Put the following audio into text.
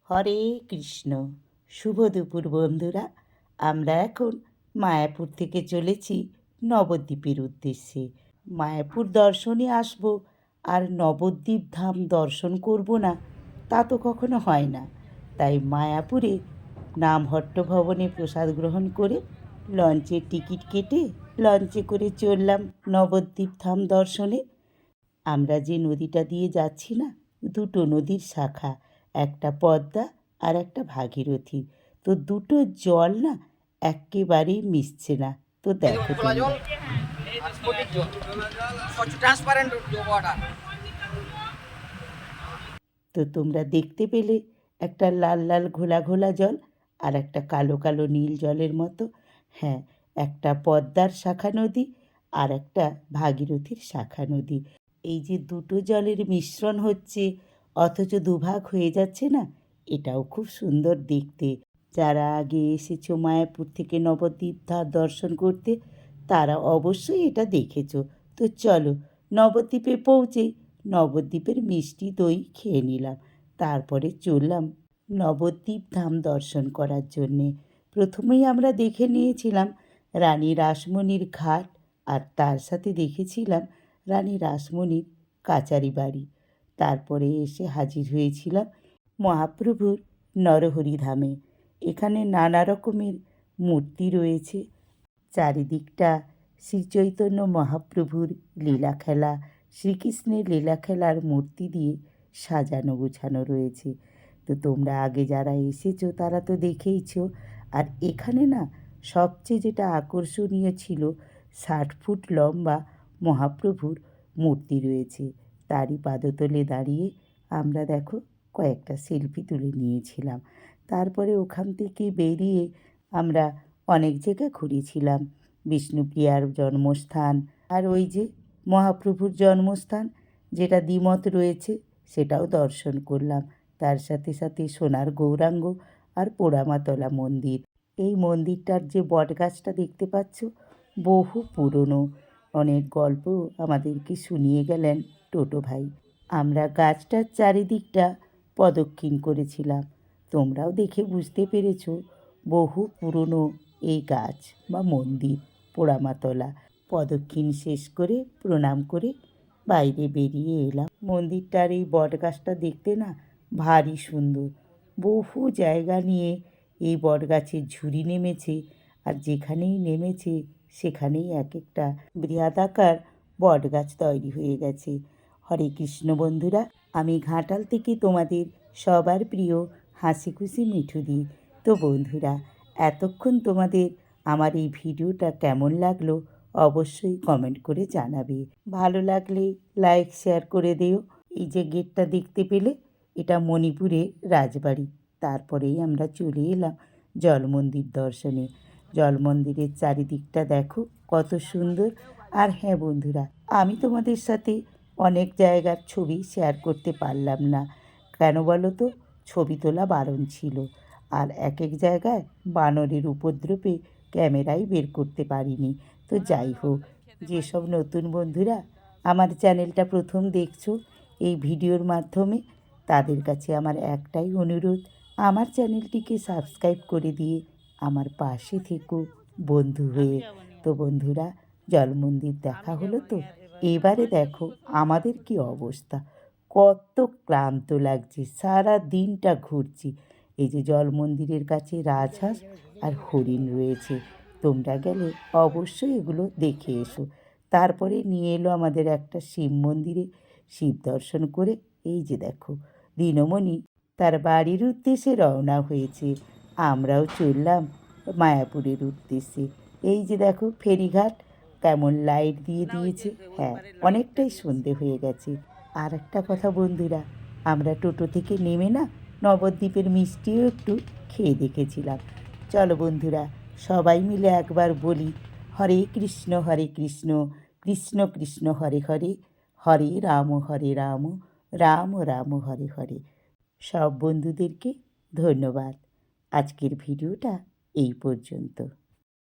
হরে কৃষ্ণ। শুভ দুপুর বন্ধুরা। আমরা এখন মায়াপুর থেকে চলেছি নবদ্বীপের উদ্দেশ্যে। মায়াপুর দর্শনে আসব আর নবদ্বীপ ধাম দর্শন করব না, তা তো কখনো হয় না। তাই মায়াপুরে নামহট্ট ভবনে প্রসাদ গ্রহণ করে লঞ্চের টিকিট কেটে লঞ্চে করে চললাম নবদ্বীপ ধাম দর্শনে। আমরা যে নদীটা দিয়ে যাচ্ছি না, দুটো নদীর শাখা, একটা পদ্মা আর একটা ভাগীরথী। তো দুটো জল না একেবারেই মিশছে না। তো দেখো তোমরা। তো তোমরা দেখতে পেলে একটা লাল লাল ঘোলা ঘোলা জল আর একটা কালো কালো নীল জলের মতো। হ্যাঁ, একটা পদ্মার শাখা নদী আর একটা ভাগীরথীর শাখা নদী। এই যে দুটো জলের মিশ্রণ হচ্ছে অথচ দুভাগ হয়ে যাচ্ছে না, এটাও খুব সুন্দর দেখতে। যারা আগে এসেছো মায়াপুর থেকে নবদ্বীপ ধাম দর্শন করতে, তারা অবশ্যই এটা দেখেছো। তো চলো, নবদ্বীপে পৌঁছেই নবদ্বীপের মিষ্টি দই খেয়ে নিলাম। তারপরে চললাম নবদ্বীপ ধাম দর্শন করার জন্যে। প্রথমেই আমরা দেখে নিয়েছিলাম রানী রাসমণির ঘাট, আর তার সাথে দেখেছিলাম রানী রাসমণির কাচারি বাড়ি। তারপরে এসে হাজির হয়েছিলাম মহাপ্রভুর নরহরি ধামে। এখানে নানা রকমের মূর্তি রয়েছে। চারিদিকটা শ্রীচৈতন্য মহাপ্রভুর লীলা খেলা, শ্রীকৃষ্ণের লীলা খেলার মূর্তি দিয়ে সাজানো গোছানো রয়েছে। তো তোমরা আগে যারা এসেছো তারা তো দেখেইছো। আর এখানে না সবচেয়ে যেটা আকর্ষণীয় ছিল, 60 ফুট লম্বা মহাপ্রভুর মূর্তি রয়েছে। তারই পাদতলে দাঁড়িয়ে আমরা দেখো কয়েকটা সেলফি তুলে নিয়েছিলাম। তারপরে ওখান থেকে বেরিয়ে আমরা অনেক জায়গা ঘুরেছিলাম। বিষ্ণুপ্রিয়ার জন্মস্থান, আর ওই যে মহাপ্রভুর জন্মস্থান যেটা দ্বিমত রয়েছে, সেটাও দর্শন করলাম। তার সাথে সাথে সোনার গৌরাঙ্গ আর পোড়ামাতলা মন্দির। এই মন্দিরটার যে বটগাছটা দেখতে পাচ্ছ, বহু পুরনো। অনেক গল্প আমাদেরকে শুনিয়ে গেলেন টোটো ভাই। আমরা গাছটার চারিদিকটা প্রদক্ষিণ করেছিলাম। তোমরাও দেখে বুঝতে পেরেছো বহু পুরনো এই গাছ বা মন্দির পোড়ামাতলা। প্রদক্ষিণ শেষ করে প্রণাম করে বাইরে বেরিয়ে এলাম। মন্দিরটার এই বটগাছটা দেখতে না ভারী সুন্দর। বহু জায়গা নিয়ে এই বটগাছের ঝুড়ি নেমেছে, আর যেখানেই নেমেছে সেখানেই এক একটা বৃহদাকার বটগাছ তৈরি হয়ে গেছে। হরে কৃষ্ণ বন্ধুরা, আমি ঘাটাল থেকে তোমাদের সবার প্রিয় হাসি খুশি মিঠু দি। তো বন্ধুরা, এতক্ষণ তোমাদের আমার এই ভিডিওটা কেমন লাগলো অবশ্যই কমেন্ট করে জানাবে। ভালো লাগলে লাইক শেয়ার করে দিও। এই যে গেটটা দেখতে পেলে, এটা মণিপুরের রাজবাড়ি। তারপরেই আমরা চলে এলাম জল মন্দির দর্শনে। জল মন্দিরের চারিদিকটা দেখো কত সুন্দর। আর হ্যাঁ বন্ধুরা, আমি তোমাদের সাথে অনেক জায়গার ছবি শেয়ার করতে পারলাম না। কেন বলো তো? ছবি তোলা বারণ ছিল। আর এক এক জায়গায় বানরের উপদ্রবে ক্যামেরাই বের করতে পারিনি। তো যাই হোক, যেসব নতুন বন্ধুরা আমার চ্যানেলটা প্রথম দেখছো এই ভিডিওর মাধ্যমে, তাদের কাছে আমার একটাই অনুরোধ, আমার চ্যানেলটিকে সাবস্ক্রাইব করে দিয়ে আমার পাশে থেকো বন্ধু হয়ে। তো বন্ধুরা, জল মন্দির দেখা হলো তো। এবারে দেখো আমাদের কি অবস্থা, কত ক্লান্ত লাগছে, সারা দিনটা ঘুরছি। এই যে জল মন্দিরের কাছে রাজহাঁস আর হরিণ রয়েছে, তোমরা গেলে অবশ্যই এগুলো দেখে এসো। তারপরে নিয়ে এলো আমাদের একটা শিব মন্দিরে। শিব দর্শন করে এই যে দেখো দিনমণি তার বাড়ির উদ্দেশ্যে রওনা হয়েছে। আমরাও চললাম মায়াপুরের উদ্দেশ্যে। এই যে দেখো ফেরিঘাট কেমন লাইট দিয়ে দিয়েছে। হ্যাঁ, অনেকটাই সন্ধে হয়ে গেছে। আর একটা কথা বন্ধুরা, আমরা টোটো থেকে নেমে না নবদ্বীপের মিষ্টিও একটু খেয়ে দেখেছিলাম। চলো বন্ধুরা, সবাই মিলে একবার বলি, হরে কৃষ্ণ কৃষ্ণ কৃষ্ণ হরে হরে, হরে রাম রাম রাম হরে হরে। সব বন্ধুদেরকে ধন্যবাদ। আজকের ভিডিওটা এই পর্যন্ত।